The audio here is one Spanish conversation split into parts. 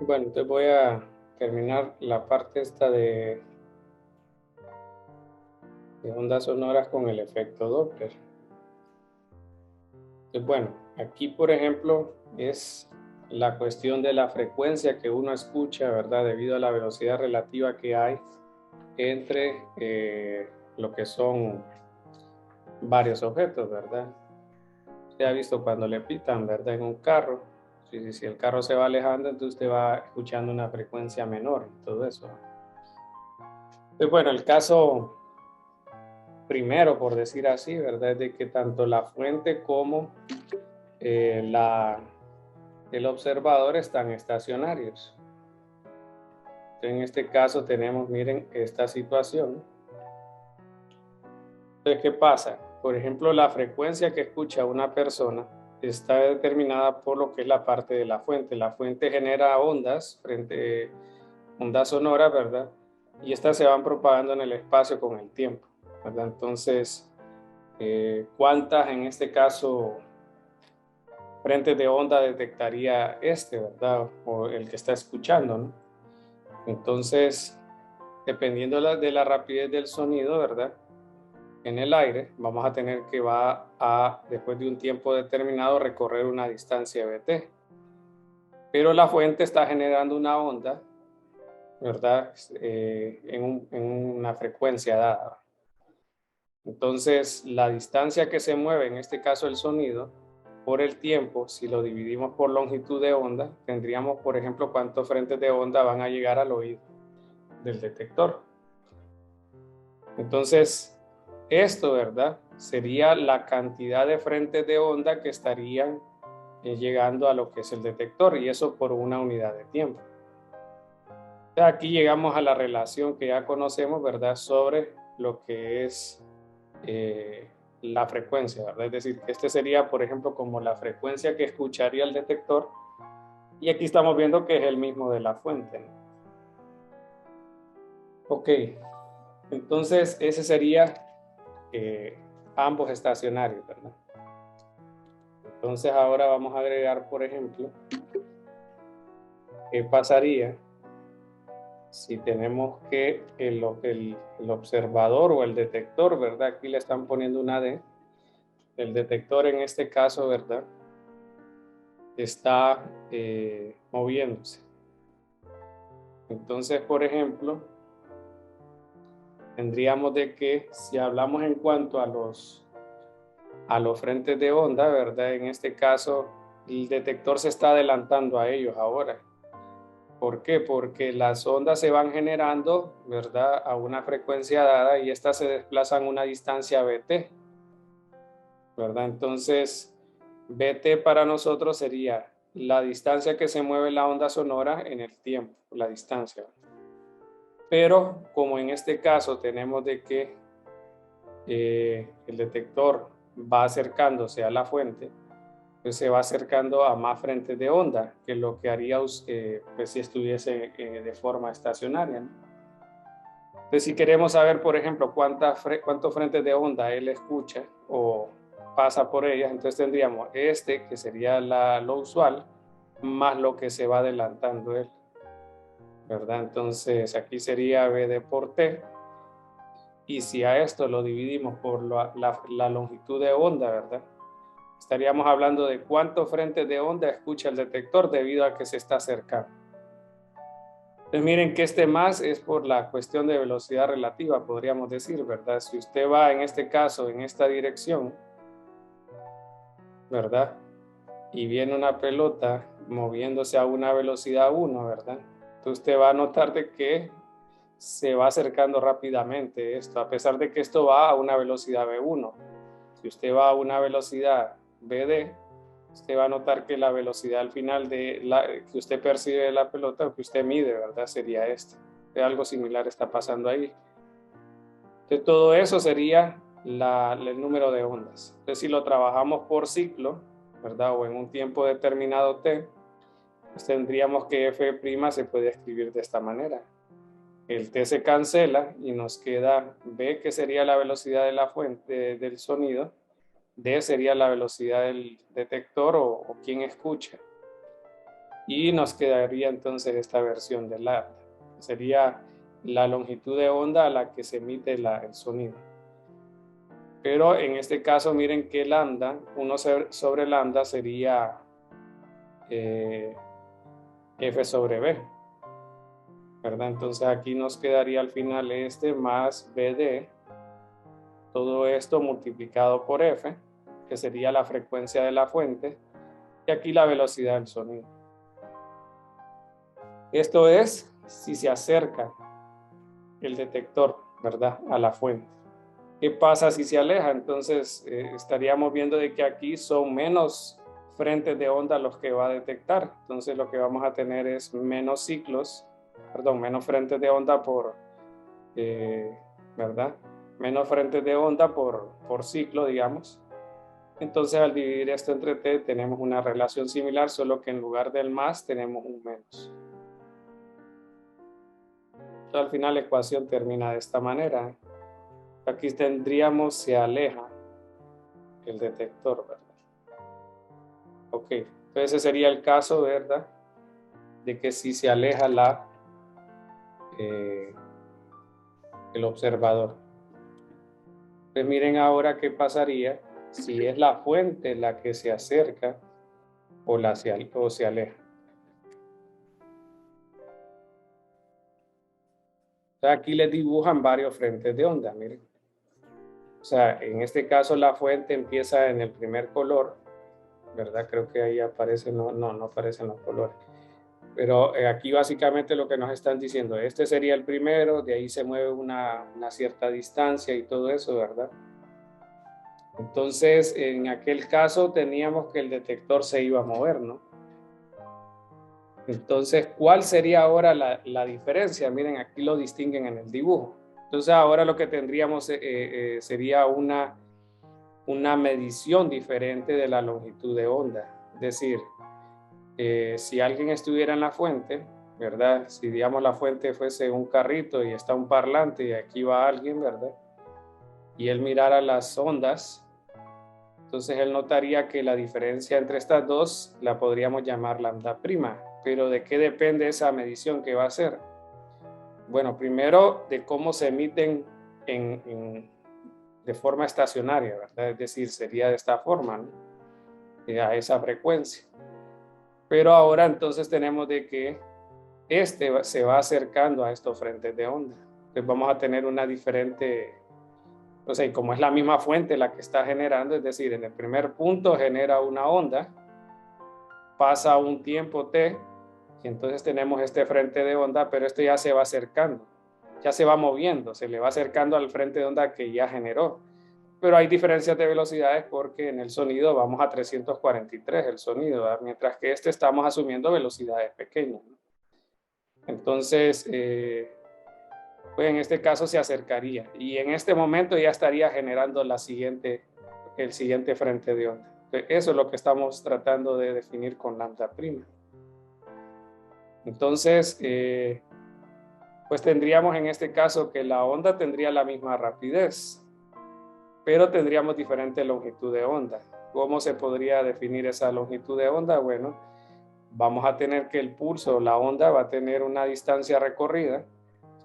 Bueno, entonces voy a terminar la parte esta de ondas sonoras con el efecto Doppler. Entonces, bueno, aquí por ejemplo es la cuestión de la frecuencia que uno escucha, ¿verdad? Debido a la velocidad relativa que hay entre lo que son varios objetos, ¿verdad? Usted ha visto cuando le pitan, ¿verdad? En un carro. Si el carro se va alejando, entonces usted va escuchando una frecuencia menor y todo eso. Entonces, bueno, el caso primero, por decir así, ¿verdad? Es de que tanto la fuente como eh, el observador están estacionarios. Entonces, en este caso tenemos, miren, esta situación. Entonces, ¿qué pasa? Por ejemplo, la frecuencia que escucha una persona está determinada por lo que es la parte de la fuente. La fuente genera ondas, ondas sonoras, ¿verdad? Y estas se van propagando en el espacio con el tiempo, ¿verdad? Entonces, ¿cuántas en este caso frentes de onda detectaría ¿verdad? O el que está escuchando, ¿no? Entonces, dependiendo de la rapidez del sonido, ¿verdad? En el aire, vamos a tener que después de un tiempo determinado, recorrer una distancia BT. Pero la fuente está generando una onda, ¿verdad? En una frecuencia dada. Entonces, la distancia que se mueve, en este caso el sonido, por el tiempo, si lo dividimos por longitud de onda, tendríamos, por ejemplo, cuántos frentes de onda van a llegar al oído del detector. Entonces, esto, ¿verdad? Sería la cantidad de frentes de onda que estarían llegando a lo que es el detector, y eso por una unidad de tiempo. Aquí llegamos a la relación que ya conocemos, ¿verdad? Sobre lo que es la frecuencia, ¿verdad? Es decir, que este sería, por ejemplo, como la frecuencia que escucharía el detector, y aquí estamos viendo que es el mismo de la fuente, ¿no? Ok, entonces ese sería eh, ambos estacionarios, ¿verdad? Entonces ahora vamos a agregar, por ejemplo, qué pasaría si tenemos que el observador o el detector, ¿verdad? Aquí le están poniendo una D. El detector en este caso, ¿verdad? Está moviéndose. Entonces, por ejemplo, tendríamos de que si hablamos en cuanto a los frentes de onda, ¿verdad? En este caso, el detector se está adelantando a ellos ahora. ¿Por qué? Porque las ondas se van generando, ¿verdad? A una frecuencia dada y estas se desplazan una distancia BT, ¿verdad? Entonces, BT para nosotros sería la distancia que se mueve la onda sonora en el tiempo, la distancia. Pero como en este caso tenemos de que el detector va acercándose a la fuente, pues se va acercando a más frentes de onda, que lo que haría pues si estuviese de forma estacionaria, ¿no? Entonces, si queremos saber, por ejemplo, cuántos frentes de onda él escucha o pasa por ellas, entonces tendríamos que sería lo usual, más lo que se va adelantando él, ¿verdad? Entonces, aquí sería B D por T, y si a esto lo dividimos por la longitud de onda, ¿verdad? Estaríamos hablando de cuántos frentes de onda escucha el detector debido a que se está acercando. Entonces miren que este más es por la cuestión de velocidad relativa, podríamos decir, ¿verdad? Si usted va en este caso, en esta dirección, ¿verdad? Y viene una pelota moviéndose a una velocidad 1, ¿verdad? Entonces usted va a notar de que se va acercando rápidamente esto, a pesar de que esto va a una velocidad V1. Si usted va a una velocidad VD, usted va a notar que la velocidad al final que usted percibe de la pelota o que usted mide, ¿verdad? Sería esta. Algo similar está pasando ahí. Entonces, todo eso sería el número de ondas. Entonces, si lo trabajamos por ciclo, ¿verdad? O en un tiempo determinado t, pues tendríamos que f' se puede escribir de esta manera. El t se cancela y nos queda b, que sería la velocidad de la fuente del sonido, d sería la velocidad del detector o quien escucha. y nos quedaría entonces esta versión de lambda. Sería la longitud de onda a la que se emite el sonido. Pero en este caso, miren que lambda, 1 sobre lambda sería f sobre b, ¿verdad? Entonces aquí nos quedaría al final este más bd, todo esto multiplicado por f, que sería la frecuencia de la fuente, y aquí la velocidad del sonido. Esto es si se acerca el detector, ¿verdad?, a la fuente. ¿Qué pasa si se aleja? Entonces estaríamos viendo de que aquí son menos frentes de onda los que va a detectar. Entonces lo que vamos a tener es menos ciclos, perdón, menos frentes de onda por, ¿verdad? Menos frentes de onda por ciclo, digamos. Entonces al dividir esto entre t tenemos una relación similar, solo que en lugar del más tenemos un menos. Entonces, al final la ecuación termina de esta manera. Aquí tendríamos se aleja el detector, ¿verdad? Ok, entonces ese sería el caso, ¿verdad? De que si se aleja el observador. Pues miren ahora qué pasaría si es la fuente la que se acerca o se aleja. Entonces aquí les dibujan varios frentes de onda, miren. O sea, en este caso la fuente empieza en el primer color, ¿verdad? Creo que ahí aparece, no aparecen los colores. Pero aquí básicamente lo que nos están diciendo, este sería el primero, de ahí se mueve una cierta distancia y todo eso, ¿verdad? Entonces, en aquel caso teníamos que el detector se iba a mover, ¿no? Entonces, ¿cuál sería ahora la diferencia? Miren, aquí lo distinguen en el dibujo. Entonces, ahora lo que tendríamos sería una medición diferente de la longitud de onda. Es decir, si alguien estuviera en la fuente, ¿verdad? Si digamos la fuente fuese un carrito y está un parlante y aquí va alguien, ¿verdad? Y él mirara las ondas, entonces él notaría que la diferencia entre estas dos la podríamos llamar lambda prima. Pero ¿de qué depende esa medición que va a hacer? Bueno, primero de cómo se emiten de forma estacionaria, ¿verdad? Es decir, sería de esta forma, ¿no? A esa frecuencia. Pero ahora entonces tenemos de que se va acercando a estos frentes de onda. Entonces vamos a tener una diferente, o sea, y como es la misma fuente la que está generando, es decir, en el primer punto genera una onda, pasa un tiempo t, y entonces tenemos este frente de onda, pero esto ya se va acercando, ya se va moviendo, se le va acercando al frente de onda que ya generó. Pero hay diferencias de velocidades porque en el sonido vamos a 343 el sonido, ¿verdad? Mientras que estamos asumiendo velocidades pequeñas, ¿no? Entonces, pues en este caso se acercaría y en este momento ya estaría generando el siguiente frente de onda. Eso es lo que estamos tratando de definir con lambda prima. Entonces, pues tendríamos en este caso que la onda tendría la misma rapidez, pero tendríamos diferente longitud de onda. ¿Cómo se podría definir esa longitud de onda? Bueno, vamos a tener que el pulso, la onda, va a tener una distancia recorrida,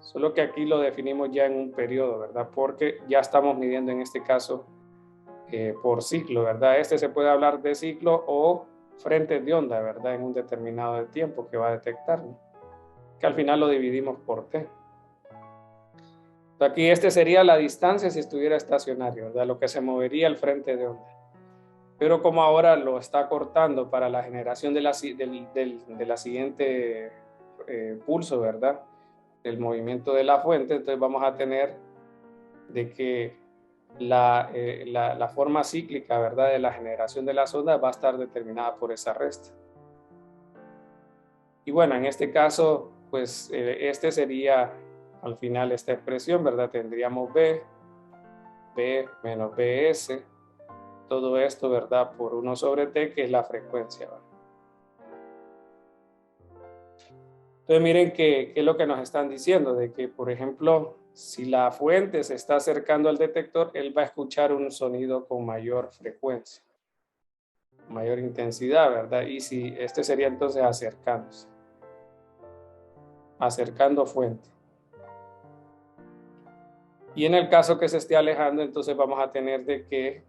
solo que aquí lo definimos ya en un periodo, ¿verdad? Porque ya estamos midiendo en este caso por ciclo, ¿verdad? Se puede hablar de ciclo o frentes de onda, ¿verdad? En un determinado tiempo que va a detectar, ¿no? Que al final lo dividimos por t. Entonces aquí sería la distancia si estuviera estacionario, ¿verdad? Lo que se movería el frente de onda. Pero como ahora lo está cortando para la generación de la siguiente pulso, ¿verdad? El movimiento de la fuente, entonces vamos a tener de que la forma cíclica, ¿verdad? De la generación de las ondas va a estar determinada por esa resta. Y bueno, en este caso, pues sería al final esta expresión, ¿verdad? Tendríamos B menos BS, todo esto, ¿verdad? Por 1 sobre T, que es la frecuencia, ¿verdad? Entonces miren qué es lo que nos están diciendo, de que, por ejemplo, si la fuente se está acercando al detector, él va a escuchar un sonido con mayor frecuencia. mayor intensidad, ¿verdad? Y si este sería entonces acercándose, acercando fuente. Y en el caso que se esté alejando, entonces vamos a tener de que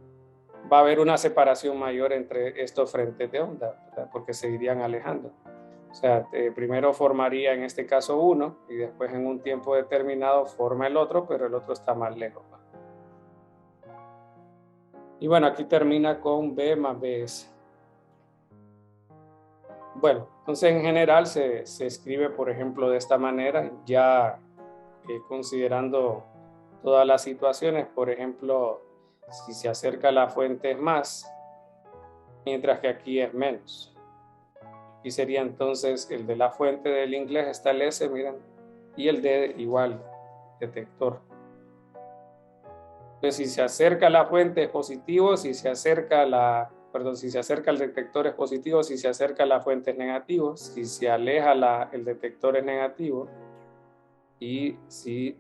va a haber una separación mayor entre estos frentes de onda, ¿verdad? Porque se irían alejando. O sea, primero formaría en este caso uno y después en un tiempo determinado forma el otro, pero el otro está más lejos, ¿va? Y bueno, aquí termina con B más BS. Bueno, entonces en general se escribe, por ejemplo, de esta manera, ya considerando todas las situaciones. Por ejemplo, si se acerca la fuente es más, mientras que aquí es menos. Y sería entonces el de la fuente del inglés está el S, miren, y el D igual, detector. Entonces, si se acerca la fuente es positivo, si se acerca si se acerca el detector es positivo, si se acerca la fuente es negativo, si se aleja el detector es negativo, y si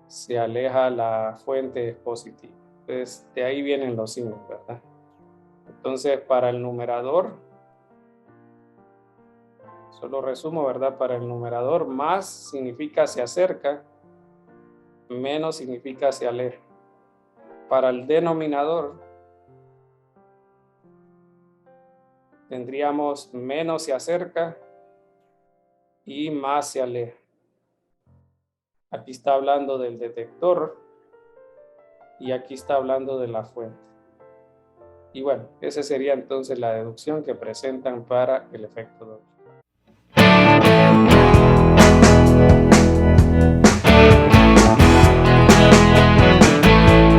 se aleja la fuente es positiva. Entonces, de ahí vienen los signos, ¿verdad? Entonces, para el numerador, solo resumo, ¿verdad? Para el numerador, más significa se acerca, menos significa se aleja. Para el denominador, tendríamos menos se acerca y más se aleja. Aquí está hablando del detector y aquí está hablando de la fuente. Y bueno, esa sería entonces la deducción que presentan para el efecto Doppler.